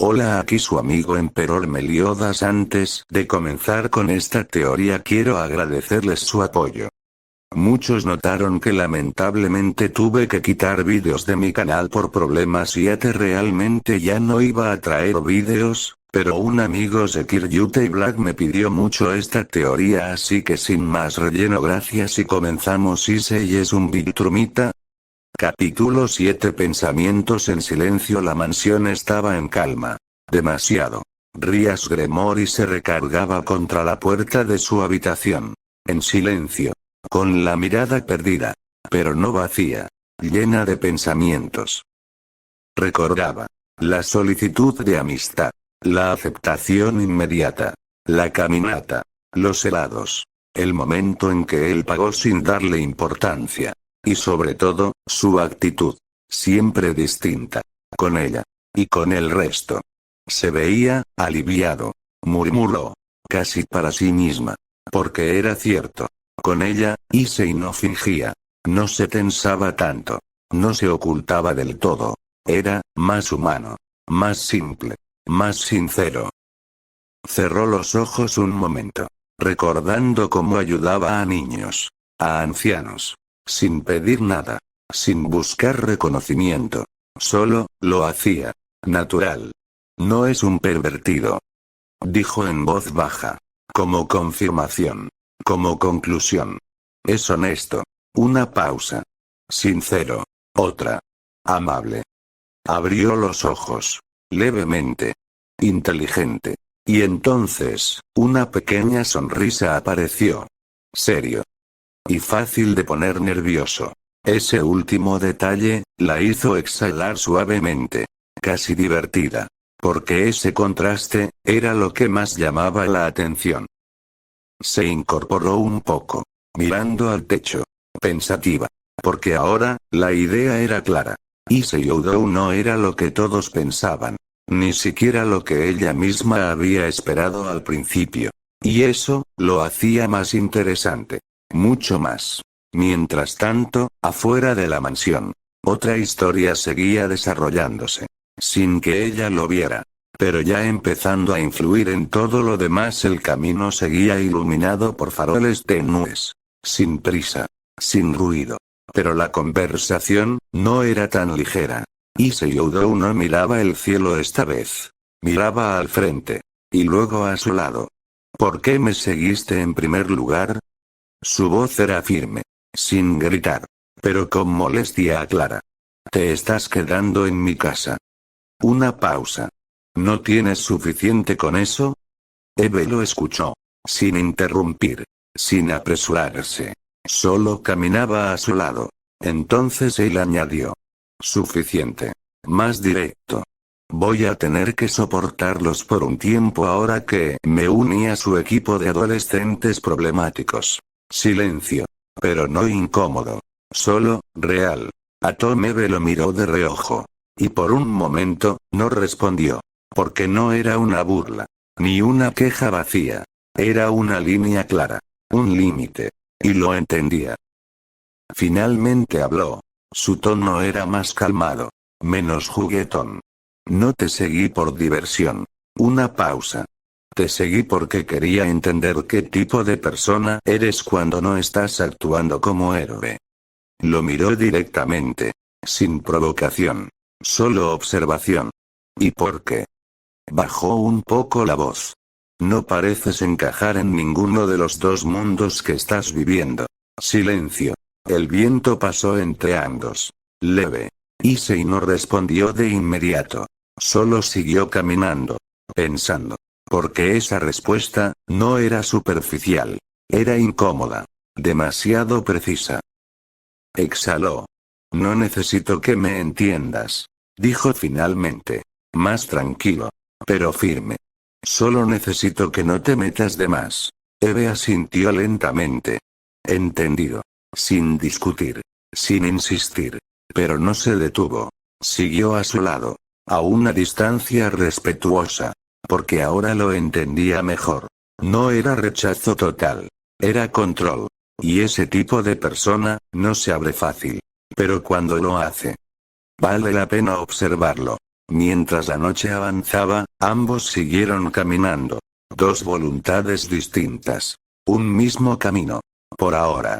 Hola, aquí su amigo Emperor Meliodas. Antes de comenzar con esta teoría quiero agradecerles su apoyo. Muchos notaron que lamentablemente tuve que quitar vídeos de mi canal por problemas y realmente ya no iba a traer vídeos, pero un amigo Sekir Yute Black me pidió mucho esta teoría, así que sin más relleno, gracias y comenzamos. Issei es un Viltrumita. Capítulo 7. Pensamientos en silencio. La mansión estaba en calma. Demasiado. Rías Gremory se recargaba contra la puerta de su habitación. En silencio. Con la mirada perdida. Pero no vacía. Llena de pensamientos. Recordaba. La solicitud de amistad. La aceptación inmediata. La caminata. Los helados. El momento en que él pagó sin darle importancia. Y sobre todo, su actitud. Siempre distinta. Con ella. Y con el resto. Se veía, aliviado. Murmuró. Casi para sí misma. Porque era cierto. Con ella, Issei no fingía. No se tensaba tanto. No se ocultaba del todo. Era, más humano. Más simple. Más sincero. Cerró los ojos un momento. Recordando cómo ayudaba a niños. A ancianos. Sin pedir nada. Sin buscar reconocimiento. Solo, lo hacía. Natural. No es un pervertido. Dijo en voz baja. Como confirmación. Como conclusión. Es honesto. Una pausa. Sincero. Otra. Amable. Abrió los ojos. Levemente. Inteligente. Y entonces, una pequeña sonrisa apareció. Serio. Y fácil de poner nervioso. Ese último detalle, la hizo exhalar suavemente. Casi divertida. Porque ese contraste, era lo que más llamaba la atención. Se incorporó un poco. Mirando al techo. Pensativa. Porque ahora, la idea era clara. Issei Oudou no era lo que todos pensaban. Ni siquiera lo que ella misma había esperado al principio. Y eso, lo hacía más interesante. Mucho más. Mientras tanto, afuera de la mansión. Otra historia seguía desarrollándose. Sin que ella lo viera. Pero ya empezando a influir en todo lo demás. El camino seguía iluminado por faroles tenues. Sin prisa. Sin ruido. Pero la conversación, no era tan ligera. Issei Oudou no miraba el cielo esta vez. Miraba al frente. Y luego a su lado. ¿Por qué me seguiste en primer lugar? Su voz era firme. Sin gritar. Pero con molestia clara. Te estás quedando en mi casa. Una pausa. ¿No tienes suficiente con eso? Eve lo escuchó. Sin interrumpir. Sin apresurarse. Solo caminaba a su lado. Entonces él añadió. Suficiente. Más directo. Voy a tener que soportarlos por un tiempo ahora que me uní a su equipo de adolescentes problemáticos. Silencio. Pero no incómodo. Solo, real. Eve lo miró de reojo. Y por un momento, no respondió. Porque no era una burla. Ni una queja vacía. Era una línea clara. Un límite. Y lo entendía. Finalmente habló. Su tono era más calmado. Menos juguetón. No te seguí por diversión. Una pausa. Te seguí porque quería entender qué tipo de persona eres cuando no estás actuando como héroe. Lo miró directamente. Sin provocación. Solo observación. ¿Y por qué? Bajó un poco la voz. No pareces encajar en ninguno de los dos mundos que estás viviendo. Silencio. El viento pasó entre ambos. Leve. Issei no respondió de inmediato. Solo siguió caminando. Pensando. Porque esa respuesta, no era superficial. Era incómoda. Demasiado precisa. Exhaló. No necesito que me entiendas. Dijo finalmente. Más tranquilo. Pero firme. Solo necesito que no te metas de más. Eve asintió lentamente. Entendido. Sin discutir. Sin insistir. Pero no se detuvo. Siguió a su lado. A una distancia respetuosa. Porque ahora lo entendía mejor. No era rechazo total. Era control. Y ese tipo de persona, no se abre fácil. Pero cuando lo hace. Vale la pena observarlo. Mientras la noche avanzaba, ambos siguieron caminando. Dos voluntades distintas. Un mismo camino. Por ahora.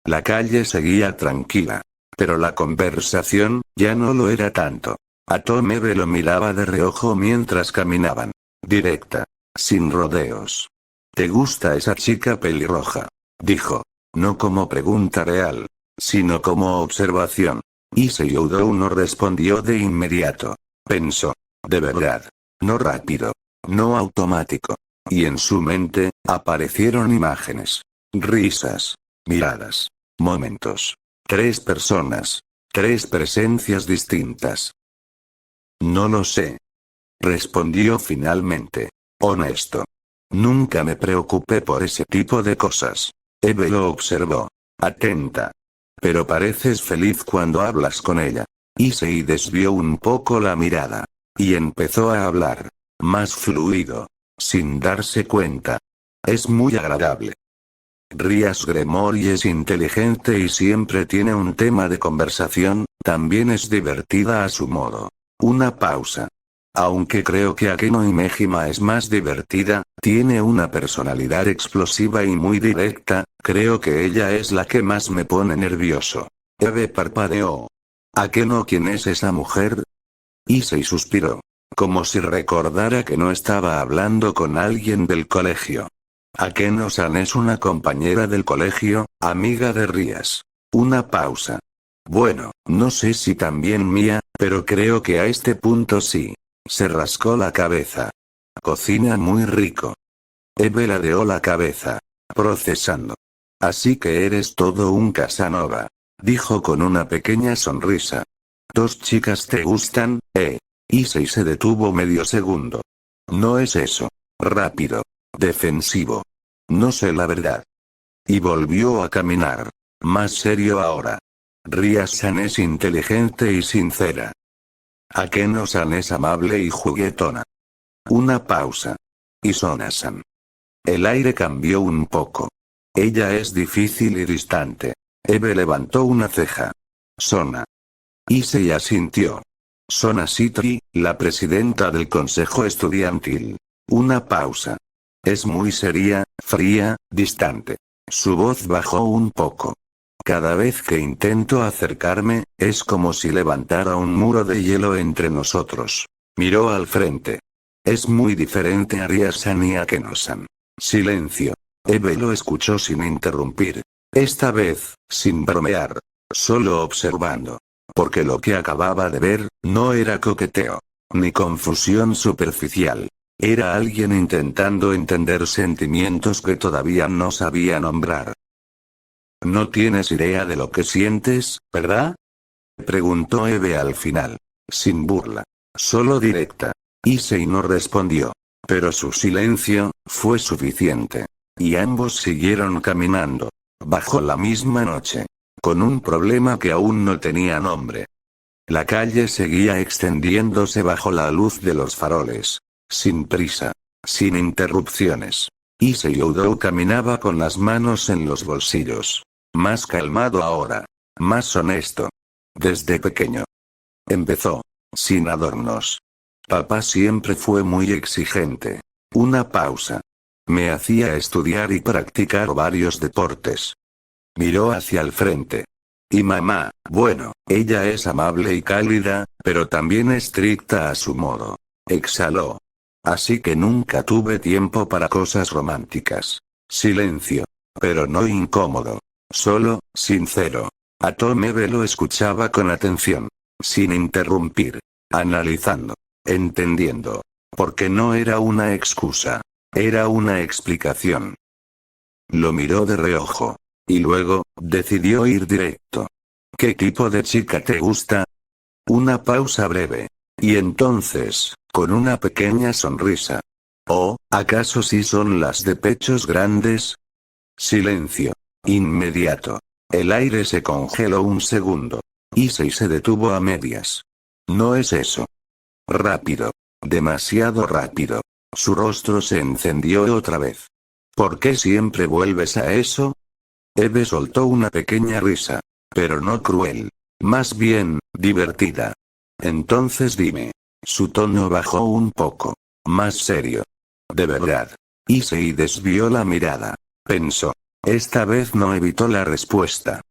La calle seguía tranquila. Pero la conversación, ya no lo era tanto. Atomebe lo miraba de reojo mientras caminaban. Directa. Sin rodeos. ¿Te gusta esa chica pelirroja? Dijo. No como pregunta real. Sino como observación. Issei Udo no respondió de inmediato. Pensó. De verdad. No rápido. No automático. Y en su mente, aparecieron imágenes. Risas. Miradas. Momentos. 3 personas. 3 presencias distintas. No lo sé. Respondió finalmente. Honesto. Nunca me preocupé por ese tipo de cosas. Eve lo observó. Atenta. Pero pareces feliz cuando hablas con ella. Issei desvió un poco la mirada. Y empezó a hablar. Más fluido. Sin darse cuenta. Es muy agradable. Rías Gremory es inteligente y siempre tiene un tema de conversación, también es divertida a su modo. Una pausa. Aunque creo que Akeno Himejima es más divertida, tiene una personalidad explosiva y muy directa, creo que ella es la que más me pone nervioso. Eve parpadeó. ¿Akeno quién es esa mujer? Issei suspiró. Como si recordara que no estaba hablando con alguien del colegio. Akeno-san es una compañera del colegio, amiga de Rías. Una pausa. Bueno, no sé si también mía, pero creo que a este punto sí. Se rascó la cabeza. Cocina muy rico. Eve ladeó la cabeza. Procesando. Así que eres todo un Casanova. Dijo con una pequeña sonrisa. ¿Dos chicas te gustan, Issei se detuvo medio segundo. No es eso. Rápido. Defensivo. No sé la verdad. Y volvió a caminar. Más serio ahora. Ria-san es inteligente y sincera. Akeno-san es amable y juguetona. Una pausa. Y Sona-san. El aire cambió un poco. Ella es difícil y distante. Eve levantó una ceja. Sona. Issei asintió. Sona Shitri, la presidenta del consejo estudiantil. Una pausa. Es muy seria, fría, distante. Su voz bajó un poco. Cada vez que intento acercarme, es como si levantara un muro de hielo entre nosotros. Miró al frente. Es muy diferente a Ria-san y Akeno-san. Silencio. Eve lo escuchó sin interrumpir. Esta vez, sin bromear. Solo observando. Porque lo que acababa de ver, no era coqueteo. Ni confusión superficial. Era alguien intentando entender sentimientos que todavía no sabía nombrar. No tienes idea de lo que sientes, ¿verdad? Preguntó Eve al final. Sin burla. Solo directa. Issei no respondió. Pero su silencio, fue suficiente. Y ambos siguieron caminando. Bajo la misma noche. Con un problema que aún no tenía nombre. La calle seguía extendiéndose bajo la luz de los faroles. Sin prisa. Sin interrupciones. Issei Udo caminaba con las manos en los bolsillos. Más calmado ahora. Más honesto. Desde pequeño. Empezó. Sin adornos. Papá siempre fue muy exigente. Una pausa. Me hacía estudiar y practicar varios deportes. Miró hacia el frente. Y mamá, bueno, ella es amable y cálida, pero también estricta a su modo. Exhaló. Así que nunca tuve tiempo para cosas románticas. Silencio. Pero no incómodo. Solo, sincero. Atomebe lo escuchaba con atención. Sin interrumpir. Analizando. Entendiendo. Porque no era una excusa. Era una explicación. Lo miró de reojo. Y luego, decidió ir directo. ¿Qué tipo de chica te gusta? Una pausa breve. Y entonces, con una pequeña sonrisa. ¿O, acaso sí son las de pechos grandes? Silencio. Inmediato. El aire se congeló un segundo. Issei se detuvo a medias. No es eso. Rápido. Demasiado rápido. Su rostro se encendió otra vez. ¿Por qué siempre vuelves a eso? Eve soltó una pequeña risa. Pero no cruel. Más bien, divertida. Entonces dime. Su tono bajó un poco. Más serio. De verdad. Issei desvió la mirada. Pensó. Esta vez no evitó la respuesta.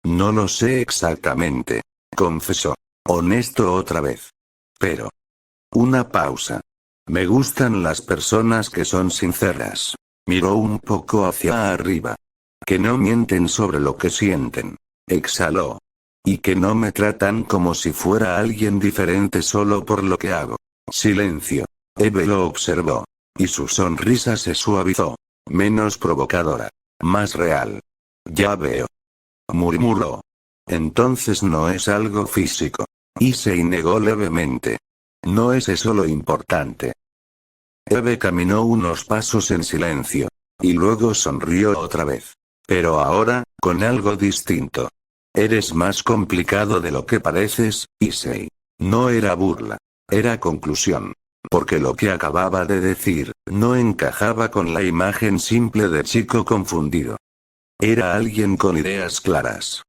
No lo sé exactamente. Confesó. Honesto otra vez. Pero. Una pausa. Me gustan las personas que son sinceras. Miró un poco hacia arriba. Que no mienten sobre lo que sienten. Exhaló. Y que no me tratan como si fuera alguien diferente solo por lo que hago. Silencio. Eve lo observó. Y su sonrisa se suavizó. Menos provocadora. Más real. Ya veo. Murmuró. Entonces no es algo físico. Issei negó levemente. No es eso lo importante. Eve caminó unos pasos en silencio. Y luego sonrió otra vez. Pero ahora, con algo distinto. Eres más complicado de lo que pareces, Issei. No era burla. Era conclusión. Porque lo que acababa de decir, no encajaba con la imagen simple de chico confundido. Era alguien con ideas claras.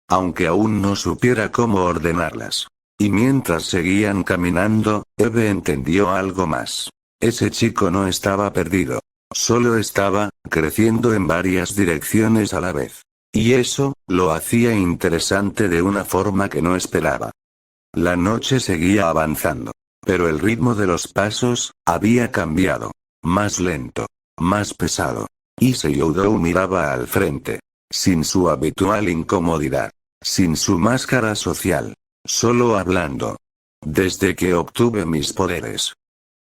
Aunque aún no supiera cómo ordenarlas. Y mientras seguían caminando, Eve entendió algo más. Ese chico no estaba perdido. Solo estaba, creciendo en varias direcciones a la vez. Y eso, lo hacía interesante de una forma que no esperaba. La noche seguía avanzando. Pero el ritmo de los pasos, había cambiado. Más lento. Más pesado. Issei Oudou miraba al frente. Sin su habitual incomodidad. Sin su máscara social. Solo hablando. Desde que obtuve mis poderes.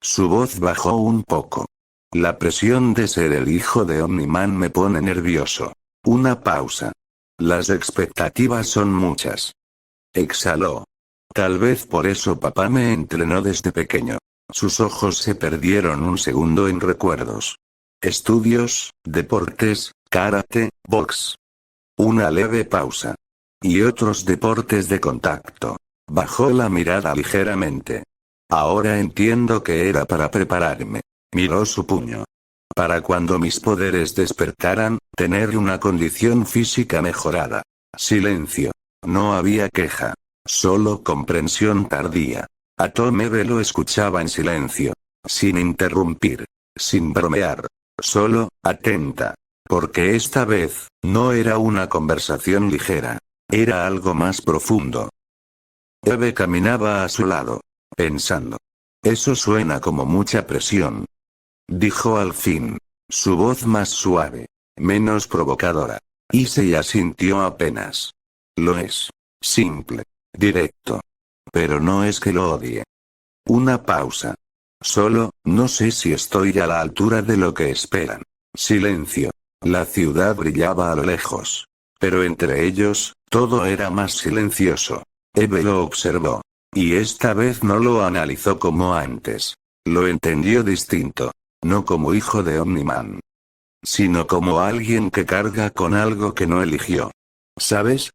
Su voz bajó un poco. La presión de ser el hijo de Omniman me pone nervioso. Una pausa. Las expectativas son muchas. Exhaló. Tal vez por eso papá me entrenó desde pequeño. Sus ojos se perdieron un segundo en recuerdos. Estudios, deportes, karate, box. Una leve pausa. Y otros deportes de contacto. Bajó la mirada ligeramente. Ahora entiendo que era para prepararme. Miró su puño. Para cuando mis poderes despertaran, tener una condición física mejorada. Silencio. No había queja. Solo comprensión tardía. Atomebe lo escuchaba en silencio. Sin interrumpir. Sin bromear. Solo, atenta. Porque esta vez, no era una conversación ligera. Era algo más profundo. Eve caminaba a su lado. Pensando. Eso suena como mucha presión. Dijo al fin. Su voz más suave. Menos provocadora. Issei asintió apenas. Lo es. Simple. Directo. Pero no es que lo odie. Una pausa. Solo, no sé si estoy a la altura de lo que esperan. Silencio. La ciudad brillaba a lo lejos. Pero entre ellos, todo era más silencioso. Eve lo observó. Y esta vez no lo analizó como antes. Lo entendió distinto. No como hijo de Omniman. Sino como alguien que carga con algo que no eligió. ¿Sabes?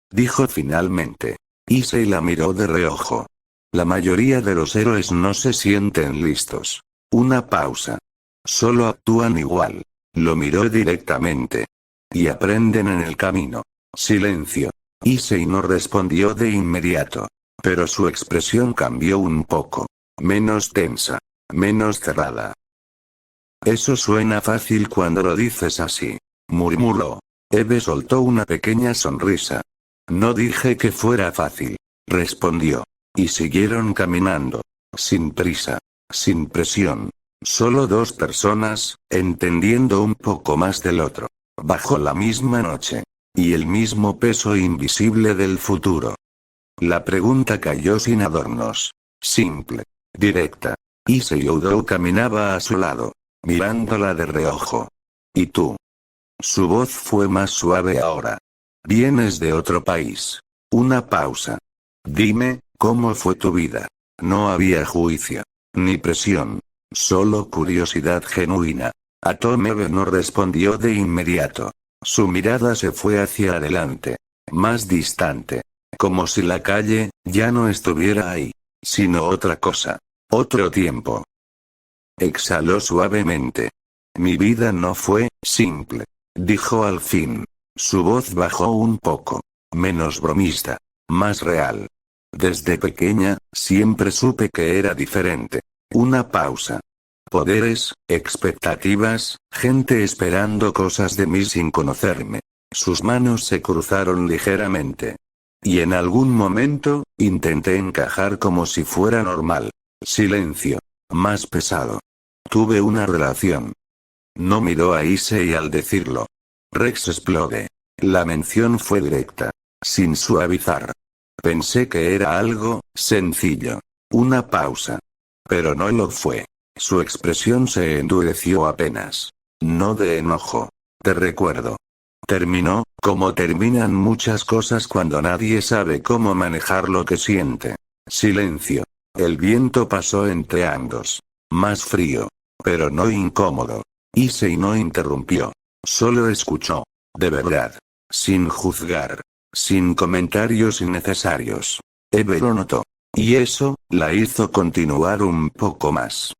Dijo finalmente. Issei la miró de reojo. La mayoría de los héroes no se sienten listos. Una pausa. Solo actúan igual. Lo miró directamente. Y aprenden en el camino. Silencio. Issei no respondió de inmediato. Pero su expresión cambió un poco. Menos tensa. Menos cerrada. Eso suena fácil cuando lo dices así. Murmuró. Eve soltó una pequeña sonrisa. No dije que fuera fácil. Respondió. Y siguieron caminando. Sin prisa. Sin presión. Solo dos personas, entendiendo un poco más del otro. Bajo la misma noche. Y el mismo peso invisible del futuro. La pregunta cayó sin adornos. Simple. Directa. Issei Oudou caminaba a su lado. Mirándola de reojo. ¿Y tú? Su voz fue más suave ahora. Vienes de otro país. Una pausa. Dime, ¿cómo fue tu vida? No había juicio. Ni presión. Solo curiosidad genuina. Atomebe no respondió de inmediato. Su mirada se fue hacia adelante. Más distante. Como si la calle, ya no estuviera ahí. Sino otra cosa. Otro tiempo. Exhaló suavemente. Mi vida no fue simple. Dijo al fin. Su voz bajó un poco. Menos bromista. Más real. Desde pequeña, siempre supe que era diferente. Una pausa. Poderes, expectativas, gente esperando cosas de mí sin conocerme. Sus manos se cruzaron ligeramente. Y en algún momento, intenté encajar como si fuera normal. Silencio. Más pesado. Tuve una relación. No miró a Issei al decirlo. Rex explode. La mención fue directa. Sin suavizar. Pensé que era algo sencillo. Una pausa. Pero no lo fue. Su expresión se endureció apenas. No de enojo. De recuerdo. Terminó, como terminan muchas cosas cuando nadie sabe cómo manejar lo que siente. Silencio. El viento pasó entre ambos. Más frío. Pero no incómodo. Issei no interrumpió. Solo escuchó. De verdad. Sin juzgar. Sin comentarios innecesarios. Eve lo notó. Y eso, la hizo continuar un poco más.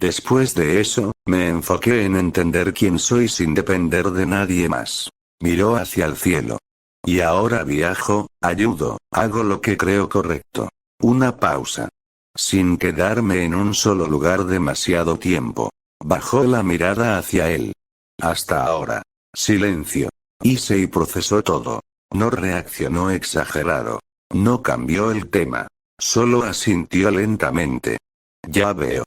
Después de eso, me enfoqué en entender quién soy sin depender de nadie más. Miró hacia el cielo. Y ahora viajo, ayudo, hago lo que creo correcto. Una pausa. Sin quedarme en un solo lugar demasiado tiempo. Bajó la mirada hacia él. Hasta ahora. Silencio. Issei procesó todo. No reaccionó exagerado. No cambió el tema. Solo asintió lentamente. Ya veo.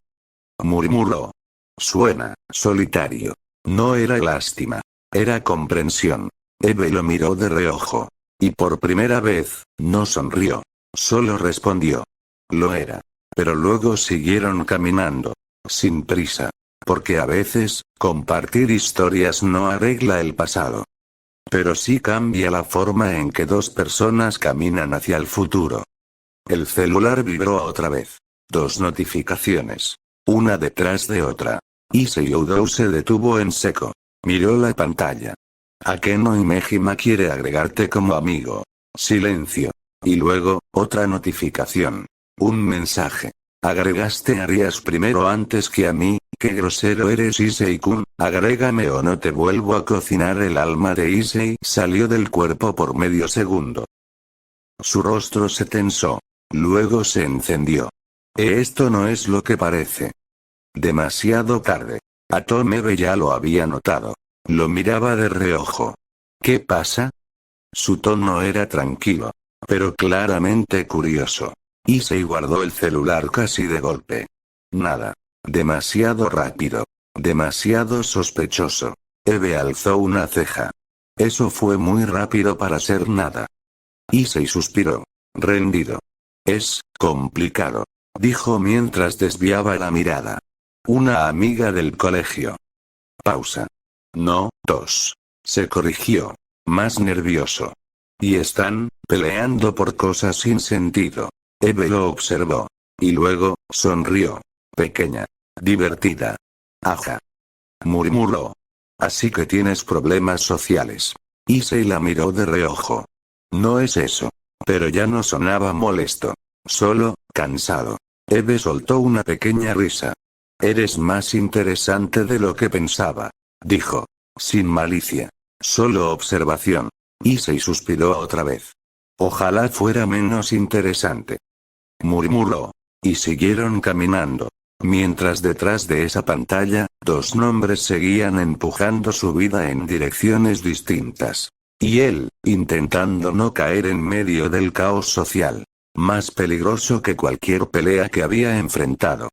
Murmuró. Suena solitario. No era lástima. Era comprensión. Eve lo miró de reojo. Y por primera vez, no sonrió. Solo respondió. Lo era. Pero luego siguieron caminando. Sin prisa. Porque a veces, compartir historias no arregla el pasado. Pero sí cambia la forma en que dos personas caminan hacia el futuro. El celular vibró otra vez. 2 notificaciones. Una detrás de otra. Issei Oudou se detuvo en seco. Miró la pantalla. Akeno Imejima quiere agregarte como amigo. Silencio. Y luego, otra notificación. Un mensaje. Agregaste a Arias primero antes que a mí, qué grosero eres Issei-kun, agrégame o no te vuelvo a cocinar. El alma de Issei salió del cuerpo por medio segundo. Su rostro se tensó. Luego se encendió. Esto no es lo que parece. Demasiado tarde. Atomebe ya lo había notado. Lo miraba de reojo. ¿Qué pasa? Su tono era tranquilo. Pero claramente curioso. Issei guardó el celular casi de golpe. Nada. Demasiado rápido. Demasiado sospechoso. Eve alzó una ceja. Eso fue muy rápido para ser nada. Issei suspiró. Rendido. Es complicado. Dijo mientras desviaba la mirada. Una amiga del colegio. Pausa. No, tos. Se corrigió. Más nervioso. Y están peleando por cosas sin sentido. Eve lo observó. Y luego, sonrió. Pequeña. Divertida. Ajá. Murmuró. Así que tienes problemas sociales. Issei la miró de reojo. No es eso. Pero ya no sonaba molesto. Solo, cansado. Eve soltó una pequeña risa. Eres más interesante de lo que pensaba. Dijo. Sin malicia. Solo observación. Issei suspiró otra vez. Ojalá fuera menos interesante. Murmuró. Y siguieron caminando. Mientras detrás de esa pantalla, 2 nombres seguían empujando su vida en direcciones distintas. Y él, intentando no caer en medio del caos social. Más peligroso que cualquier pelea que había enfrentado.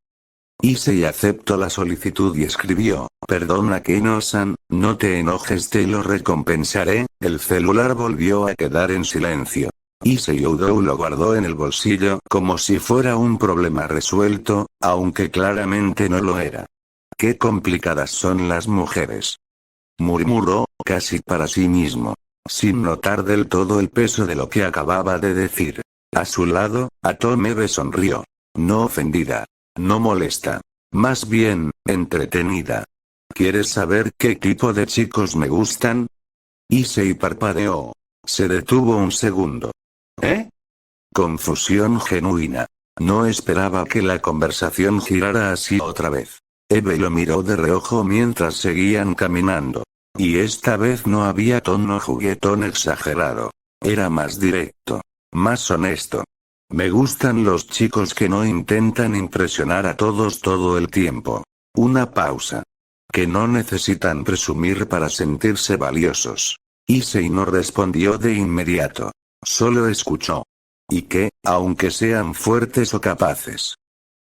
Issei aceptó la solicitud y escribió, perdona Keno-san, no te enojes, te lo recompensaré. El celular volvió a quedar en silencio. Issei Oudou lo guardó en el bolsillo como si fuera un problema resuelto, aunque claramente no lo era. Qué complicadas son las mujeres. Murmuró, casi para sí mismo. Sin notar del todo el peso de lo que acababa de decir. A su lado, Atomebe sonrió. No ofendida. No molesta. Más bien, entretenida. ¿Quieres saber qué tipo de chicos me gustan? Issei parpadeó. Se detuvo un segundo. ¿Eh? Confusión genuina. No esperaba que la conversación girara así otra vez. Eve lo miró de reojo mientras seguían caminando. Y esta vez no había tono juguetón exagerado. Era más directo. Más honesto. Me gustan los chicos que no intentan impresionar a todos todo el tiempo. Una pausa. Que no necesitan presumir para sentirse valiosos. Issei no respondió de inmediato. Solo escuchó. Y que, aunque sean fuertes o capaces.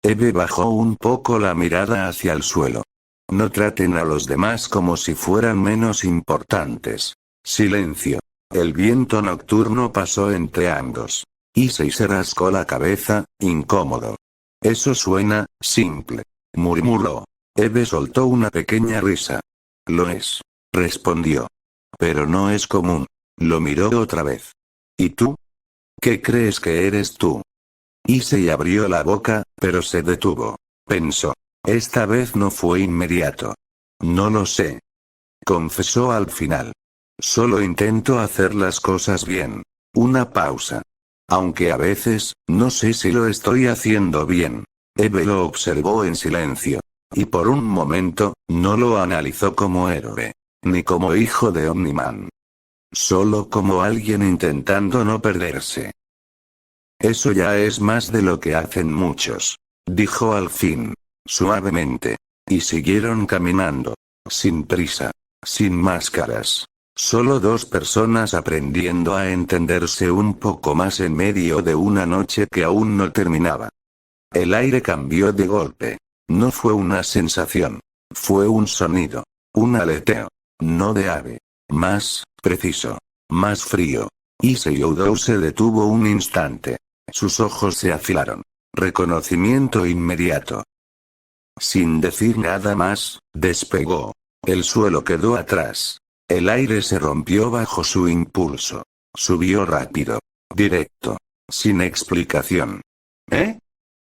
Eve bajó un poco la mirada hacia el suelo. No traten a los demás como si fueran menos importantes. Silencio. El viento nocturno pasó entre ambos. Issei se rascó la cabeza, incómodo. Eso suena simple, murmuró. Eve soltó una pequeña risa. Lo es, respondió. Pero no es común. Lo miró otra vez. ¿Y tú? ¿Qué crees que eres tú? Issei abrió la boca, pero se detuvo. Pensó. Esta vez no fue inmediato. No lo sé. Confesó al final. Solo intento hacer las cosas bien. Una pausa. Aunque a veces, no sé si lo estoy haciendo bien. Eve lo observó en silencio. Y por un momento, no lo analizó como héroe. Ni como hijo de Omniman. Solo como alguien intentando no perderse. Eso ya es más de lo que hacen muchos. Dijo al fin. Suavemente. Y siguieron caminando. Sin prisa. Sin máscaras. Solo dos personas aprendiendo a entenderse un poco más en medio de una noche que aún no terminaba. El aire cambió de golpe. No fue una sensación. Fue un sonido. Un aleteo. No de ave. Más preciso. Más frío. Issei Oudou se detuvo un instante. Sus ojos se afilaron. Reconocimiento inmediato. Sin decir nada más, despegó. El suelo quedó atrás. El aire se rompió bajo su impulso. Subió rápido. Directo. Sin explicación. ¿Eh?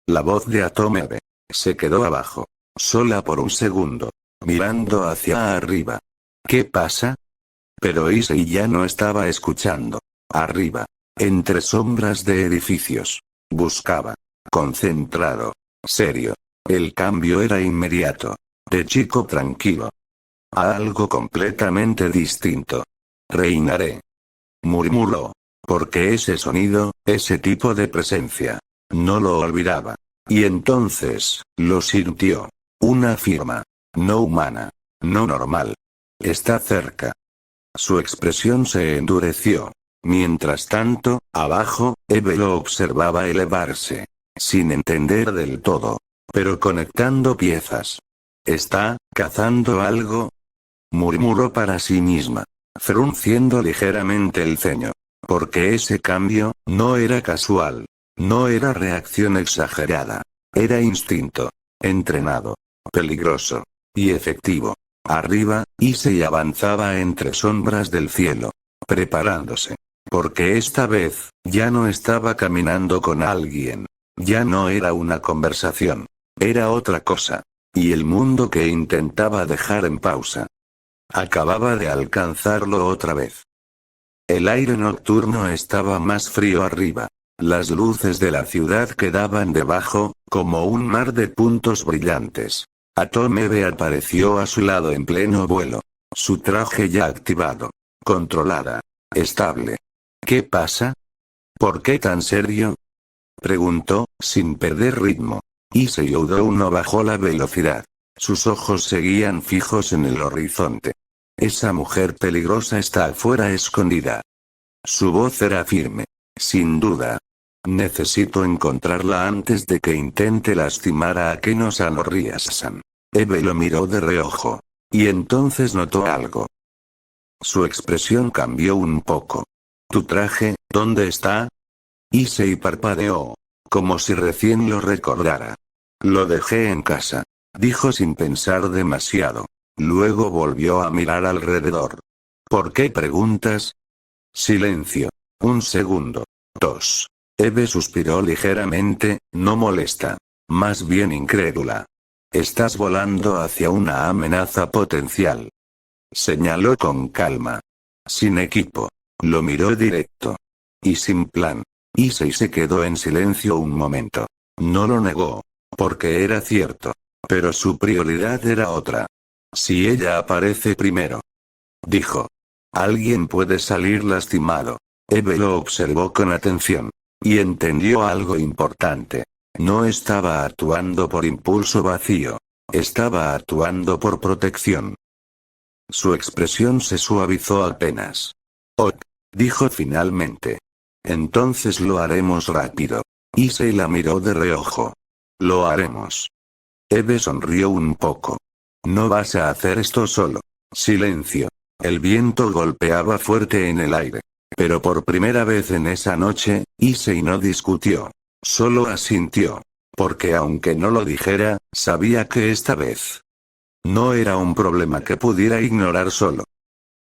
La voz de Atomebe. Se quedó abajo. Sola por un segundo. Mirando hacia arriba. ¿Qué pasa? Pero Issei ya no estaba escuchando. Arriba. Entre sombras de edificios. Buscaba. Concentrado. Serio. El cambio era inmediato. De chico tranquilo. A algo completamente distinto. Reinaré. Murmuró. Porque ese sonido, ese tipo de presencia. No lo olvidaba. Y entonces, lo sintió. Una firma. No humana. No normal. Está cerca. Su expresión se endureció. Mientras tanto, abajo, Eve lo observaba elevarse. Sin entender del todo. Pero conectando piezas. ¿Está cazando algo? Murmuró para sí misma. Frunciendo ligeramente el ceño. Porque ese cambio, no era casual. No era reacción exagerada. Era instinto. Entrenado. Peligroso. Y efectivo. Arriba, Issei avanzaba entre sombras del cielo. Preparándose. Porque esta vez, ya no estaba caminando con alguien. Ya no era una conversación. Era otra cosa. Y el mundo que intentaba dejar en pausa. Acababa de alcanzarlo otra vez. El aire nocturno estaba más frío arriba. Las luces de la ciudad quedaban debajo, como un mar de puntos brillantes. Atomebe apareció a su lado en pleno vuelo. Su traje ya activado. Controlada. Estable. ¿Qué pasa? ¿Por qué tan serio? Preguntó, sin perder ritmo. Issei Oudou no bajó la velocidad. Sus ojos seguían fijos en el horizonte. Esa mujer peligrosa está afuera escondida. Su voz era firme. Sin duda. Necesito encontrarla antes de que intente lastimar a Akeno-san o Ria-san. Eve lo miró de reojo. Y entonces notó algo. Su expresión cambió un poco. ¿Tu traje, dónde está? Issei parpadeó. Como si recién lo recordara. Lo dejé en casa. Dijo sin pensar demasiado. Luego volvió a mirar alrededor. ¿Por qué preguntas? Silencio. Un segundo. 2. Eve suspiró ligeramente, no molesta. Más bien incrédula. Estás volando hacia una amenaza potencial. Señaló con calma. Sin equipo. Lo miró directo. Y sin plan. Issei se quedó en silencio un momento. No lo negó. Porque era cierto. Pero su prioridad era otra. Si ella aparece primero. Dijo. Alguien puede salir lastimado. Eve lo observó con atención. y entendió algo importante. No estaba actuando por impulso vacío. Estaba actuando por protección. Su expresión se suavizó apenas. «Ok», dijo finalmente. «Entonces lo haremos rápido». Issei la miró de reojo. «Lo haremos». Eve sonrió un poco. «No vas a hacer esto solo». Silencio. El viento golpeaba fuerte en el aire. Pero por primera vez en esa noche, Issei no discutió. Solo asintió. Porque aunque no lo dijera, sabía que esta vez no era un problema que pudiera ignorar solo.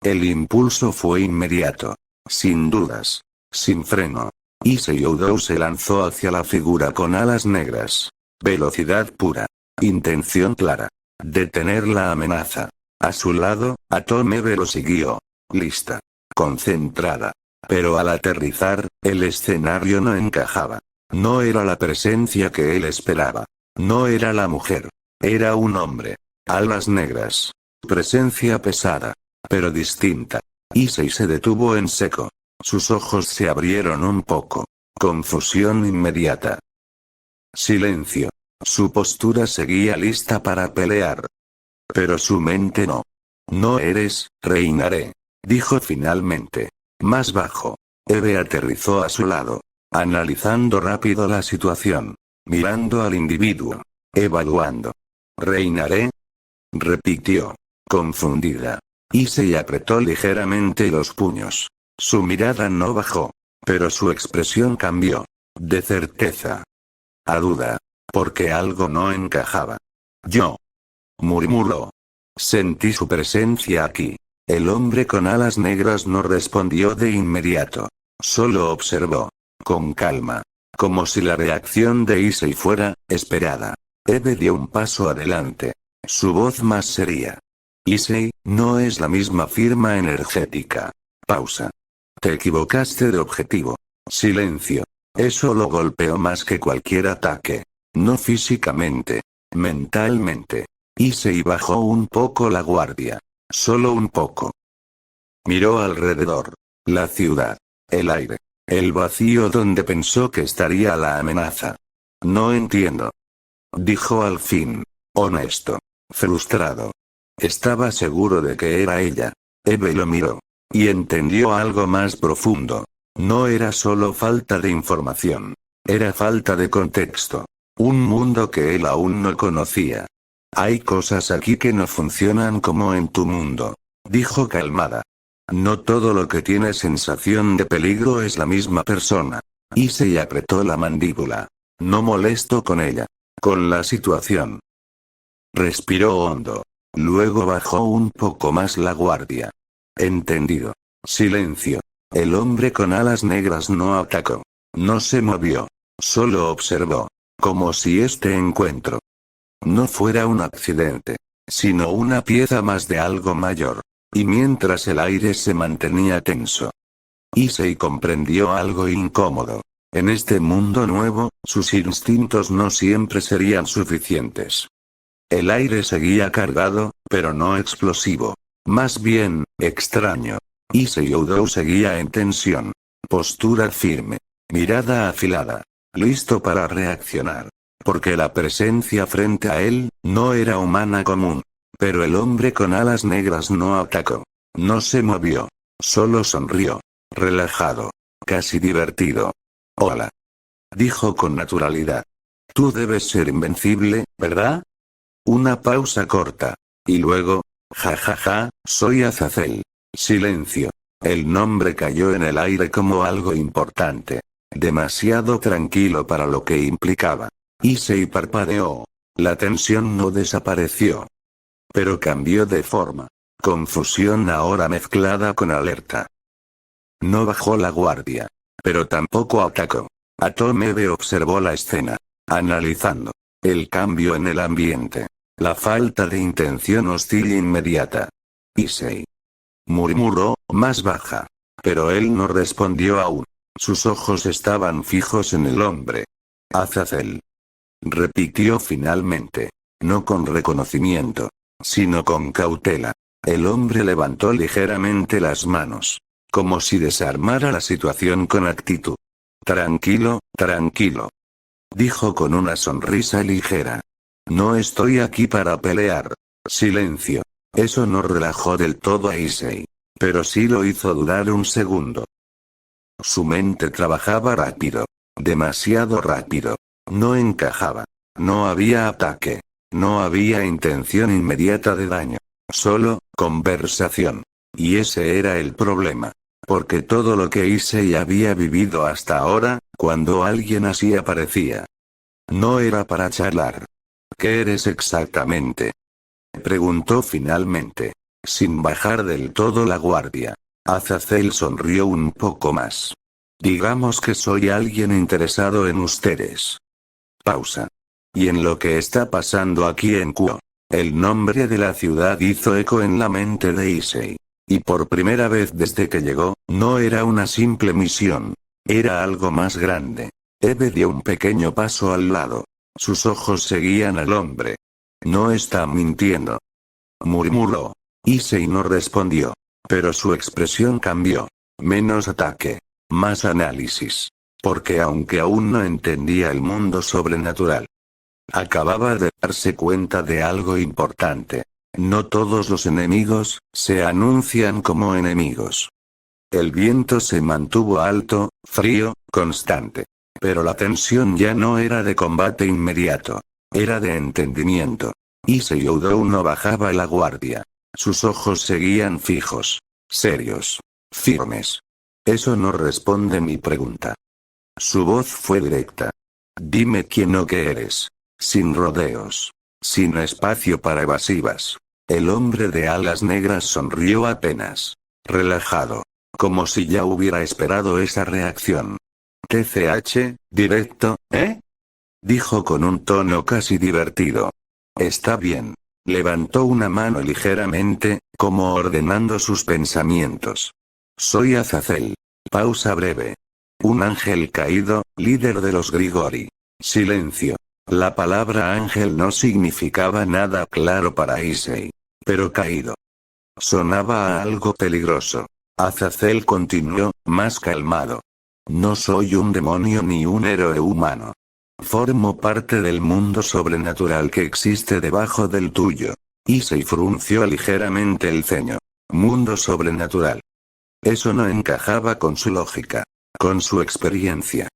El impulso fue inmediato. Sin dudas. Sin freno. Issei Oudou se lanzó hacia la figura con alas negras. Velocidad pura. Intención clara. Detener la amenaza. A su lado, Atomebe lo siguió. Lista. Concentrada. Pero al aterrizar, el escenario no encajaba. No era la presencia que él esperaba. No era la mujer. Era un hombre. Alas negras. Presencia pesada. Pero distinta. Issei se detuvo en seco. Sus ojos se abrieron un poco. Confusión inmediata. Silencio. Su postura seguía lista para pelear. Pero su mente no. «No eres, reinaré», dijo finalmente. Más bajo. Eve aterrizó a su lado. Analizando rápido la situación. Mirando al individuo. Evaluando. «¿Reinaré?», repitió. Confundida. Issei apretó ligeramente los puños. Su mirada no bajó. Pero su expresión cambió. De certeza. A duda. Porque algo no encajaba. «Yo», murmuró. «Sentí su presencia aquí». El hombre con alas negras no respondió de inmediato. Solo observó. Con calma. Como si la reacción de Issei fuera esperada. Eve dio un paso adelante. Su voz más seria. «Issei, no es la misma firma energética». Pausa. «Te equivocaste de objetivo». Silencio. Eso lo golpeó más que cualquier ataque. No físicamente. Mentalmente. Issei bajó un poco la guardia. Solo un poco. Miró alrededor. La ciudad. El aire. El vacío donde pensó que estaría la amenaza. «No entiendo», dijo al fin. Honesto. Frustrado. Estaba seguro de que era ella. Eve lo miró. Y entendió algo más profundo. No era solo falta de información. Era falta de contexto. Un mundo que él aún no conocía. «Hay cosas aquí que no funcionan como en tu mundo», dijo calmada. «No todo lo que tiene sensación de peligro es la misma persona». Issei apretó la mandíbula. No molesto con ella. Con la situación. Respiró hondo. Luego bajó un poco más la guardia. Entendido. Silencio. El hombre con alas negras no atacó. No se movió. Solo observó. Como si este encuentro no fuera un accidente, sino una pieza más de algo mayor. Y mientras el aire se mantenía tenso, Issei comprendió algo incómodo. En este mundo nuevo, sus instintos no siempre serían suficientes. El aire seguía cargado, pero no explosivo. Más bien, extraño. Issei Oudou seguía en tensión. Postura firme. Mirada afilada. Listo para reaccionar. Porque la presencia frente a él, no era humana común. Pero el hombre con alas negras no atacó. No se movió. Solo sonrió. Relajado. Casi divertido. «Hola», dijo con naturalidad. «Tú debes ser invencible, ¿verdad?». Una pausa corta. Y luego, «Ja, soy Azazel». Silencio. El nombre cayó en el aire como algo importante. Demasiado tranquilo para lo que implicaba. Issei parpadeó. La tensión no desapareció. Pero cambió de forma. Confusión ahora mezclada con alerta. No bajó la guardia. Pero tampoco atacó. Atomebe observó la escena. Analizando. El cambio en el ambiente. La falta de intención hostil inmediata. «Issei», murmuró, más baja. Pero él no respondió aún. Sus ojos estaban fijos en el hombre. «Azazel», repitió finalmente. No con reconocimiento, sino con cautela. El hombre levantó ligeramente las manos. Como si desarmara la situación con actitud. Tranquilo, tranquilo. Dijo con una sonrisa ligera. No estoy aquí para pelear. Silencio. Eso no relajó del todo a Issei. Pero sí lo hizo dudar un segundo. Su mente trabajaba rápido. Demasiado rápido. No encajaba. No había ataque. No había intención inmediata de daño. Solo, conversación. Y ese era el problema. Porque todo lo que Issei había vivido hasta ahora, cuando alguien así aparecía, no era para charlar. ¿Qué eres exactamente? Preguntó finalmente. Sin bajar del todo la guardia. Azazel sonrió un poco más. Digamos que soy alguien interesado en ustedes. Pausa. Y en lo que está pasando aquí en Kuo. El nombre de la ciudad hizo eco en la mente de Issei. Y por primera vez desde que llegó, no era una simple misión. Era algo más grande. Eve dio un pequeño paso al lado. Sus ojos seguían al hombre. No está mintiendo. Murmuró. Issei no respondió. Pero su expresión cambió. Menos ataque. Más análisis. Porque aunque aún no entendía el mundo sobrenatural, acababa de darse cuenta de algo importante. No todos los enemigos se anuncian como enemigos. El viento se mantuvo alto, frío, constante. Pero la tensión ya no era de combate inmediato. Era de entendimiento. Issei Oudou no bajaba la guardia. Sus ojos seguían fijos. Serios. Firmes. Eso no responde mi pregunta. Su voz fue directa. Dime quién o qué eres. Sin rodeos. Sin espacio para evasivas. El hombre de alas negras sonrió apenas. Relajado. Como si ya hubiera esperado esa reacción. TCH, directo, ¿eh? Dijo con un tono casi divertido. Está bien. Levantó una mano ligeramente, como ordenando sus pensamientos. Soy Azazel. Pausa breve. Un ángel caído, líder de los Grigori. Silencio. La palabra ángel no significaba nada claro para Issei. Pero caído. Sonaba a algo peligroso. Azazel continuó, más calmado. No soy un demonio ni un héroe humano. Formo parte del mundo sobrenatural que existe debajo del tuyo. Issei frunció ligeramente el ceño. Mundo sobrenatural. Eso no encajaba con su lógica. Con su experiencia.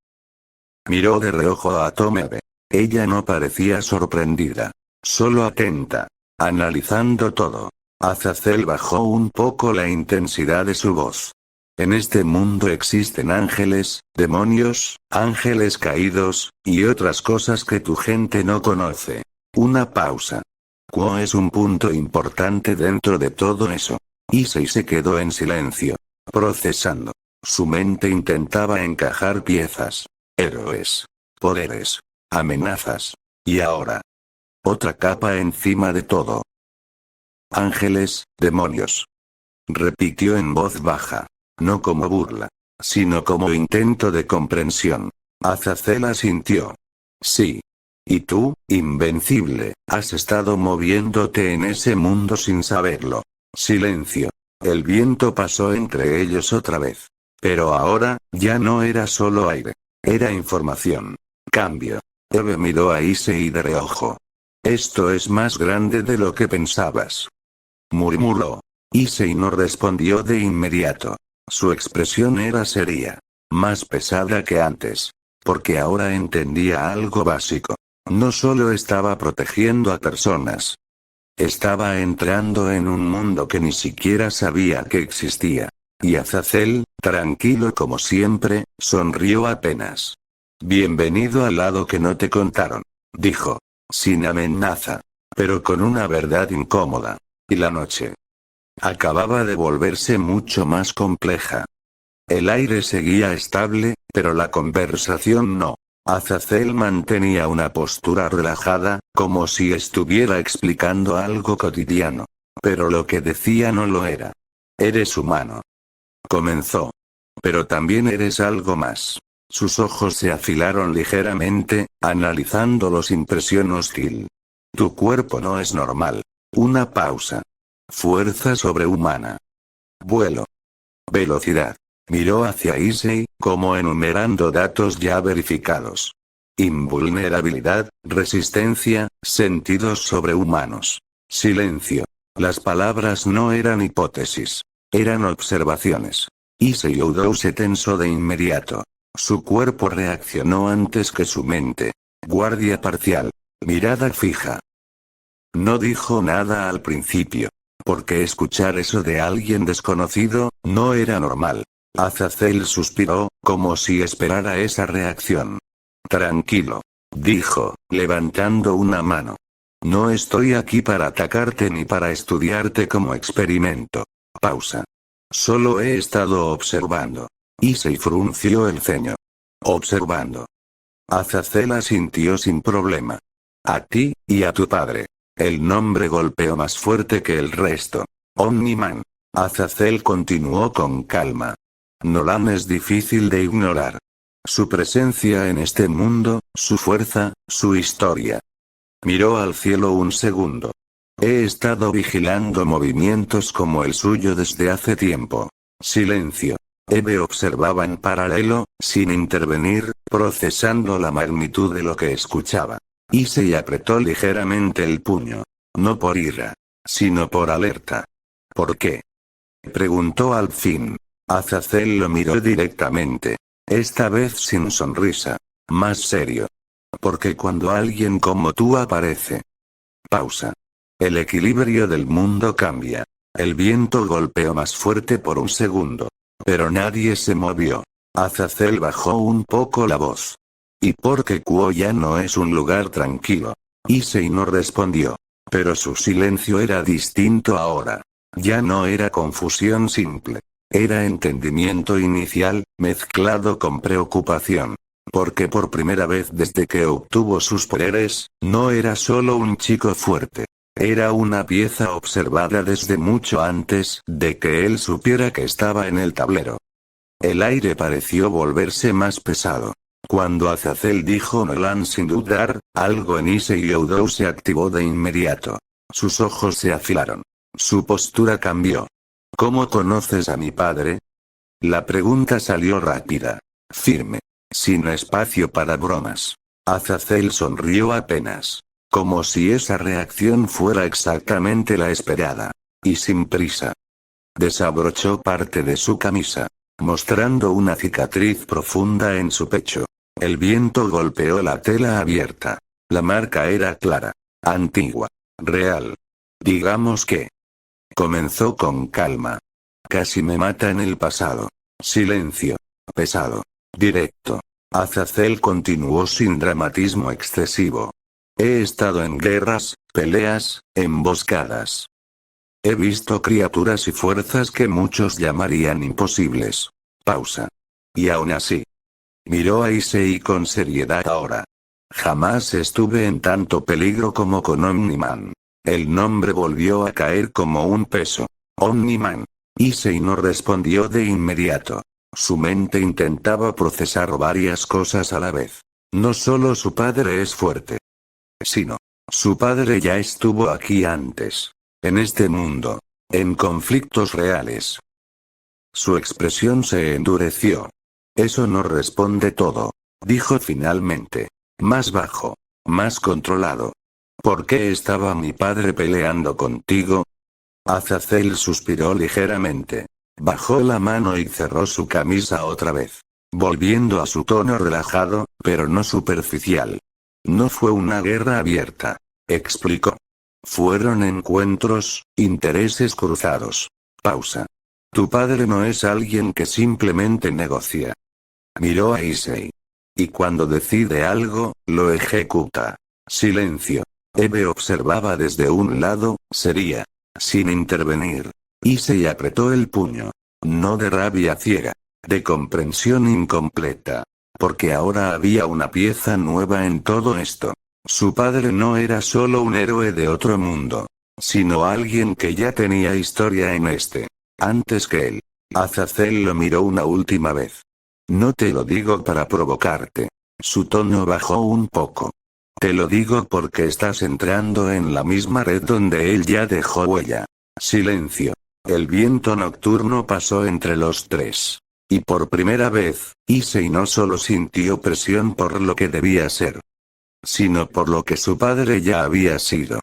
Miró de reojo a Tomoe. Ella no parecía sorprendida. Solo atenta. Analizando todo. Azazel bajó un poco la intensidad de su voz. En este mundo existen ángeles, demonios, ángeles caídos, y otras cosas que tu gente no conoce. Una pausa. Kuo es un punto importante dentro de todo eso. Issei se quedó en silencio. Procesando. Su mente intentaba encajar piezas. Héroes. Poderes. Amenazas. Y ahora. Otra capa encima de todo. Ángeles, demonios. Repitió en voz baja. No como burla. Sino como intento de comprensión. Azazel asintió. Sí. Y tú, invencible, has estado moviéndote en ese mundo sin saberlo. Silencio. El viento pasó entre ellos otra vez. Pero ahora, ya no era solo aire. Era información. Cambio. Eve miró a Issei de reojo. Esto es más grande de lo que pensabas. Murmuró. Issei no respondió de inmediato. Su expresión era seria. Más pesada que antes. Porque ahora entendía algo básico. No solo estaba protegiendo a personas. Estaba entrando en un mundo que ni siquiera sabía que existía. Y Azazel, tranquilo como siempre, sonrió apenas. Bienvenido al lado que no te contaron. Dijo. Sin amenaza. Pero con una verdad incómoda. Y la noche acababa de volverse mucho más compleja. El aire seguía estable, pero la conversación no. Azazel mantenía una postura relajada, como si estuviera explicando algo cotidiano. Pero lo que decía no lo era. Eres humano. Comenzó. Pero también eres algo más. Sus ojos se afilaron ligeramente, analizándolo sin presión hostil. Tu cuerpo no es normal. Una pausa. Fuerza sobrehumana. Vuelo. Velocidad. Miró hacia Issei, como enumerando datos ya verificados. Invulnerabilidad, resistencia, sentidos sobrehumanos. Silencio. Las palabras no eran hipótesis. Eran observaciones. Issei Oudou se tensó de inmediato. Su cuerpo reaccionó antes que su mente. Guardia parcial. Mirada fija. No dijo nada al principio. Porque escuchar eso de alguien desconocido, no era normal. Azazel suspiró, como si esperara esa reacción. Tranquilo. Dijo, levantando una mano. No estoy aquí para atacarte ni para estudiarte como experimento. Pausa. Solo he estado observando. Issei frunció el ceño. Observando. Azazel asintió sin problema. A ti, y a tu padre. El nombre golpeó más fuerte que el resto. Omniman. Azazel continuó con calma. Nolan es difícil de ignorar. Su presencia en este mundo, su fuerza, su historia. Miró al cielo un segundo. He estado vigilando movimientos como el suyo desde hace tiempo. Silencio. Eve observaba en paralelo, sin intervenir, procesando la magnitud de lo que escuchaba. Issei apretó ligeramente el puño. No por ira, sino por alerta. ¿Por qué? Preguntó al fin. Azazel lo miró directamente. Esta vez sin sonrisa. Más serio. Porque cuando alguien como tú aparece. Pausa. El equilibrio del mundo cambia. El viento golpeó más fuerte por un segundo. Pero nadie se movió. Azazel bajó un poco la voz. ¿Y por qué Kuo ya no es un lugar tranquilo? Issei no respondió. Pero su silencio era distinto ahora. Ya no era confusión simple. Era entendimiento inicial, mezclado con preocupación. Porque por primera vez desde que obtuvo sus poderes, no era solo un chico fuerte. Era una pieza observada desde mucho antes de que él supiera que estaba en el tablero. El aire pareció volverse más pesado. Cuando Azazel dijo Nolan sin dudar, algo en Issei Oudou se activó de inmediato. Sus ojos se afilaron. Su postura cambió. ¿Cómo conoces a mi padre? La pregunta salió rápida. Firme. Sin espacio para bromas. Azazel sonrió apenas. Como si esa reacción fuera exactamente la esperada. Y sin prisa. Desabrochó parte de su camisa. Mostrando una cicatriz profunda en su pecho. El viento golpeó la tela abierta. La marca era clara. Antigua. Real. Digamos que. Comenzó con calma. Casi me mata en el pasado. Silencio. Pesado. Directo. Azazel continuó sin dramatismo excesivo. He estado en guerras, peleas, emboscadas. He visto criaturas y fuerzas que muchos llamarían imposibles. Pausa. Y aún así. Miró a Issei con seriedad ahora. Jamás estuve en tanto peligro como con Omniman. El nombre volvió a caer como un peso. Omniman. Issei no respondió de inmediato. Su mente intentaba procesar varias cosas a la vez. No solo su padre es fuerte. Sino. Su padre ya estuvo aquí antes. En este mundo. En conflictos reales. Su expresión se endureció. Eso no responde todo. Dijo finalmente. Más bajo. Más controlado. ¿Por qué estaba mi padre peleando contigo? Azazel suspiró ligeramente. Bajó la mano y cerró su camisa otra vez. Volviendo a su tono relajado, pero no superficial. No fue una guerra abierta. Explicó. Fueron encuentros, intereses cruzados. Pausa. Tu padre no es alguien que simplemente negocia. Miró a Issei. Y cuando decide algo, lo ejecuta. Silencio. Eve observaba desde un lado, sería. Sin intervenir. Issei apretó el puño. No de rabia ciega. De comprensión incompleta. Porque ahora había una pieza nueva en todo esto. Su padre no era solo un héroe de otro mundo. Sino alguien que ya tenía historia en este. Antes que él. Azazel lo miró una última vez. No te lo digo para provocarte. Su tono bajó un poco. Te lo digo porque estás entrando en la misma red donde él ya dejó huella. Silencio. El viento nocturno pasó entre los tres. Y por primera vez, Issei no solo sintió presión por lo que debía ser, sino por lo que su padre ya había sido.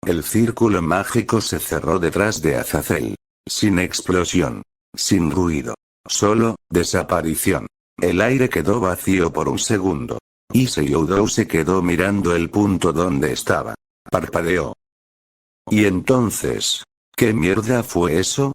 El círculo mágico se cerró detrás de Azazel. Sin explosión. Sin ruido. Solo, desaparición. El aire quedó vacío por un segundo. Issei Oudou se quedó mirando el punto donde estaba. Parpadeó. Y entonces, ¿qué mierda fue eso?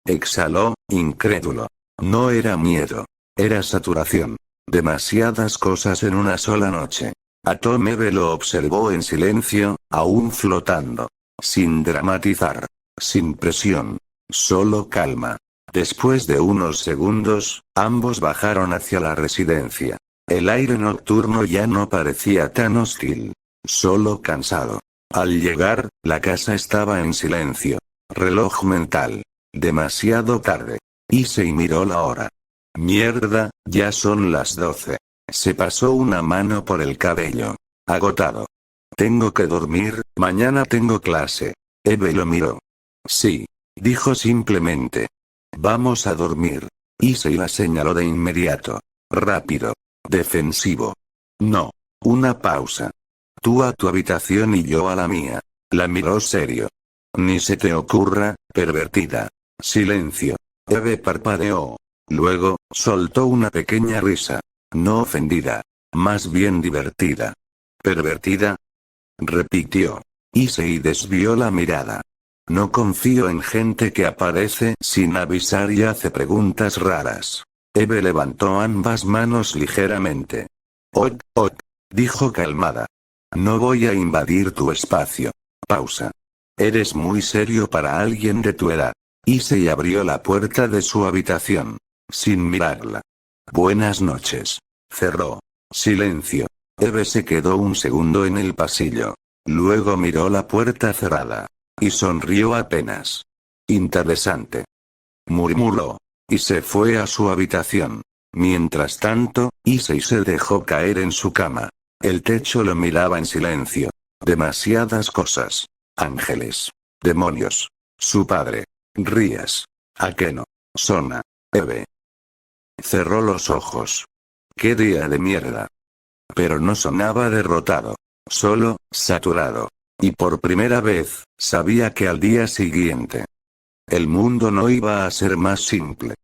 Exhaló, incrédulo. No era miedo. Era saturación. Demasiadas cosas en una sola noche. Atomebe lo observó en silencio, aún flotando. Sin dramatizar. Sin presión. Solo calma. Después de unos segundos, ambos bajaron hacia la residencia. El aire nocturno ya no parecía tan hostil. Solo cansado. Al llegar, la casa estaba en silencio. Reloj mental. Demasiado tarde. Issei miró la hora. Mierda, ya son las 12. Se pasó una mano por el cabello. Agotado. Tengo que dormir, mañana tengo clase. Eve lo miró. Sí. Dijo simplemente. Vamos a dormir. Issei la señaló de inmediato. Rápido. Defensivo. No. Una pausa. Tú a tu habitación y yo a la mía. La miró serio. Ni se te ocurra, pervertida. Silencio. Eve parpadeó. Luego, soltó una pequeña risa. No ofendida. Más bien divertida. ¿Pervertida? Repitió. Issei desvió la mirada. No confío en gente que aparece sin avisar y hace preguntas raras. Eve levantó ambas manos ligeramente. Ok, ok, dijo calmada. No voy a invadir tu espacio. Pausa. Eres muy serio para alguien de tu edad. Issei abrió la puerta de su habitación. Sin mirarla. Buenas noches. Cerró. Silencio. Eve se quedó un segundo en el pasillo. Luego miró la puerta cerrada. Y sonrió apenas. Interesante. Murmuró. Y se fue a su habitación. Mientras tanto, Issei se dejó caer en su cama. El techo lo miraba en silencio. Demasiadas cosas. Ángeles. Demonios. Su padre. Rías. Akeno. Sona. Eve. Cerró los ojos. ¡Qué día de mierda! Pero no sonaba derrotado. Solo, saturado. Y por primera vez, sabía que al día siguiente, el mundo no iba a ser más simple.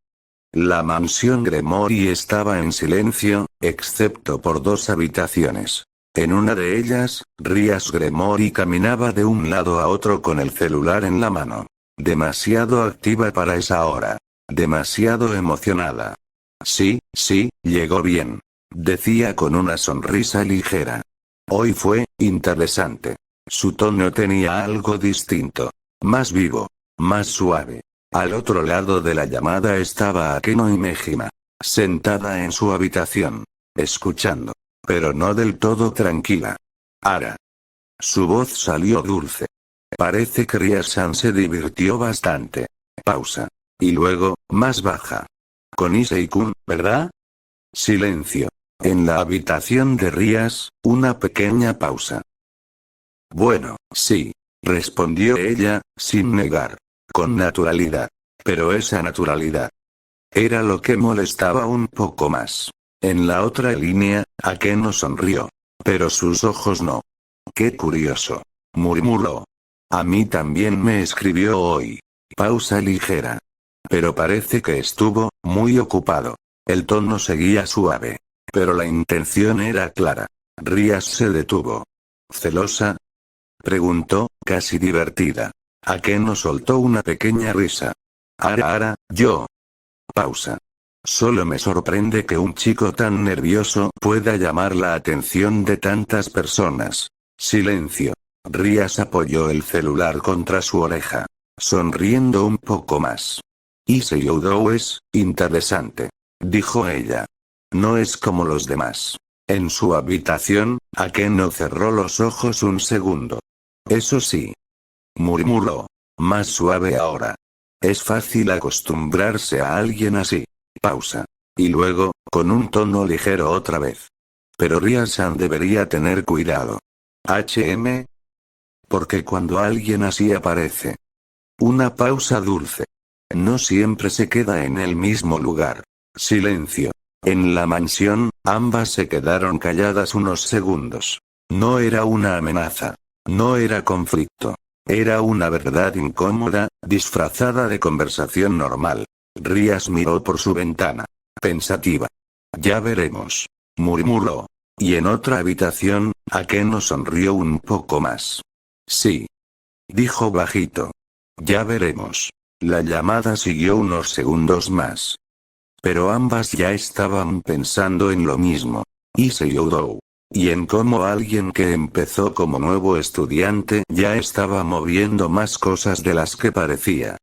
La mansión Gremory estaba en silencio, excepto por dos habitaciones. En una de ellas, Rías Gremory caminaba de un lado a otro con el celular en la mano. Demasiado activa para esa hora. Demasiado emocionada. Sí, llegó bien. Decía con una sonrisa ligera. Hoy fue interesante. Su tono tenía algo distinto. Más vivo. Más suave. Al otro lado de la llamada estaba Akeno y Mejima. Sentada en su habitación. Escuchando. Pero no del todo tranquila. Ara. Su voz salió dulce. Parece que Ria-san se divirtió bastante. Pausa. Y luego, más baja. Con Issei-kun, ¿verdad? Silencio. En la habitación de Rías, una pequeña pausa. Bueno, sí. Respondió ella, sin negar. Con naturalidad. Pero esa naturalidad era lo que molestaba un poco más. En la otra línea, Akeno sonrió. Pero sus ojos no. Qué curioso. Murmuró. A mí también me escribió hoy. Pausa ligera. Pero parece que estuvo muy ocupado. El tono seguía suave. Pero la intención era clara. Rías se detuvo. ¿Celosa? Preguntó, casi divertida. Akeno soltó una pequeña risa. Ara, yo. Pausa. Solo me sorprende que un chico tan nervioso pueda llamar la atención de tantas personas. Silencio. Rías apoyó el celular contra su oreja. Sonriendo un poco más. Issei Oudou es interesante. Dijo ella. No es como los demás. En su habitación, Akeno cerró los ojos un segundo. Eso sí. Murmuró. Más suave ahora. Es fácil acostumbrarse a alguien así. Pausa. Y luego, con un tono ligero otra vez. Pero Ria-san debería tener cuidado. HM. Porque cuando alguien así aparece. Una pausa dulce. No siempre se queda en el mismo lugar. Silencio. En la mansión, ambas se quedaron calladas unos segundos. No era una amenaza. No era conflicto. Era una verdad incómoda, disfrazada de conversación normal. Rías miró por su ventana. Pensativa. Ya veremos. Murmuró. Y en otra habitación, Akeno sonrió un poco más. Sí. Dijo bajito. Ya veremos. La llamada siguió unos segundos más. Pero ambas ya estaban pensando en lo mismo. Issei Oudou. Y en cómo alguien que empezó como nuevo estudiante ya estaba moviendo más cosas de las que parecía.